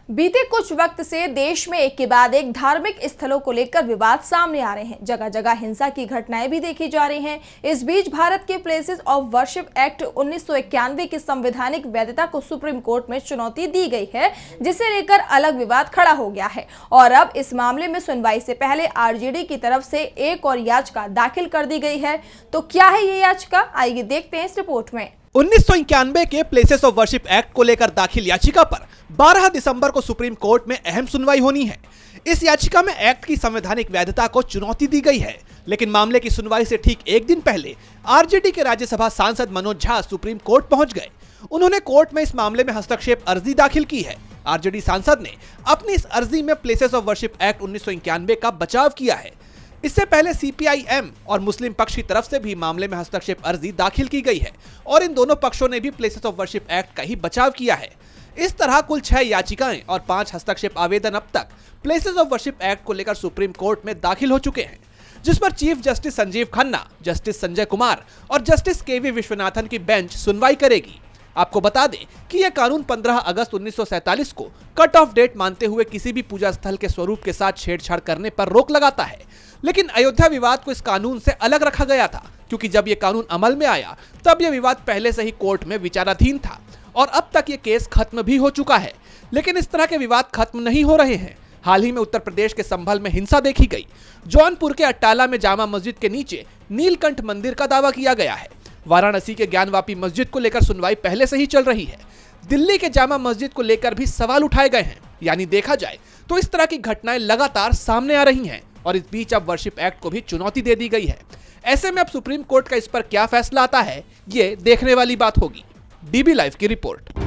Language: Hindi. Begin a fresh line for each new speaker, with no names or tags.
बीते कुछ वक्त से देश में एक के बाद एक धार्मिक स्थलों को लेकर विवाद सामने आ रहे हैं। जगह जगह हिंसा की घटनाएं भी देखी जा रही हैं। इस बीच भारत के प्लेसेस ऑफ वर्शिप एक्ट 1991 की संवैधानिक वैधता को सुप्रीम कोर्ट में चुनौती दी गई है, जिसे लेकर अलग विवाद खड़ा हो गया है। और अब इस मामले में सुनवाई से पहले आरजेडी की तरफ से एक और याचिका दाखिल कर दी गई है। तो क्या है ये याचिका, आइए देखते हैं इस रिपोर्ट में।
1991 के प्लेसेस ऑफ वर्शिप एक्ट को लेकर दाखिल याचिका पर 12 दिसंबर को सुप्रीम कोर्ट में अहम सुनवाई होनी है। इस याचिका में एक्ट की संवैधानिक वैधता को चुनौती दी गई है, लेकिन मामले की सुनवाई से ठीक एक दिन पहले आरजेडी के राज्यसभा सांसद मनोज झा सुप्रीम कोर्ट पहुंच गए। उन्होंने कोर्ट में इस मामले में हस्तक्षेप अर्जी दाखिल की है। आरजेडी सांसद ने अपनी इस अर्जी में प्लेसेस ऑफ वर्शिप एक्ट 1991 का बचाव किया है। इससे पहले सीपीआईएम और मुस्लिम पक्ष की तरफ से भी मामले में हस्तक्षेप अर्जी दाखिल की गई है और इन दोनों पक्षों ने भी प्लेसेस ऑफ वर्शिप एक्ट का ही बचाव किया है। इस तरह कुल 6 याचिकाएं और 5 हस्तक्षेप आवेदन अब तक प्लेसेस ऑफ वर्शिप एक्ट को लेकर सुप्रीम कोर्ट में दाखिल हो चुके हैं, जिस पर chief justice Sanjeev Khanna, justice Sanjay Kumar और जस्टिस केवी विश्वनाथन की बेंच सुनवाई करेगी। आपको बता दें कि यह कानून 15 अगस्त 1947 को कट ऑफ डेट मानते हुए किसी भी पूजा स्थल के स्वरूप के साथ छेड़छाड़ करने पर रोक लगाता है, लेकिन अयोध्या विवाद को इस कानून से अलग रखा गया था, क्योंकि जब यह कानून अमल में आया तब यह विवाद पहले से ही कोर्ट में विचाराधीन था और अब तक यह केस खत्म भी हो चुका है। लेकिन इस तरह के विवाद खत्म नहीं हो रहे हैं। हाल ही में उत्तर प्रदेश के संभल में हिंसा देखी गई। जौनपुर के अट्टाला में जामा मस्जिद के नीचे नीलकंठ मंदिर का दावा किया गया है। वाराणसी के ज्ञानवापी मस्जिद को लेकर सुनवाई पहले से ही चल रही है। दिल्ली के जामा मस्जिद को लेकर भी सवाल उठाए गए हैं। यानी देखा जाए तो इस तरह की घटनाएं लगातार सामने आ रही हैं और इस बीच अब वर्शिप एक्ट को भी चुनौती दे दी गई है। ऐसे में अब सुप्रीम कोर्ट का इस पर क्या फैसला आता है, ये देखने वाली बात होगी। डीबी लाइव की रिपोर्ट।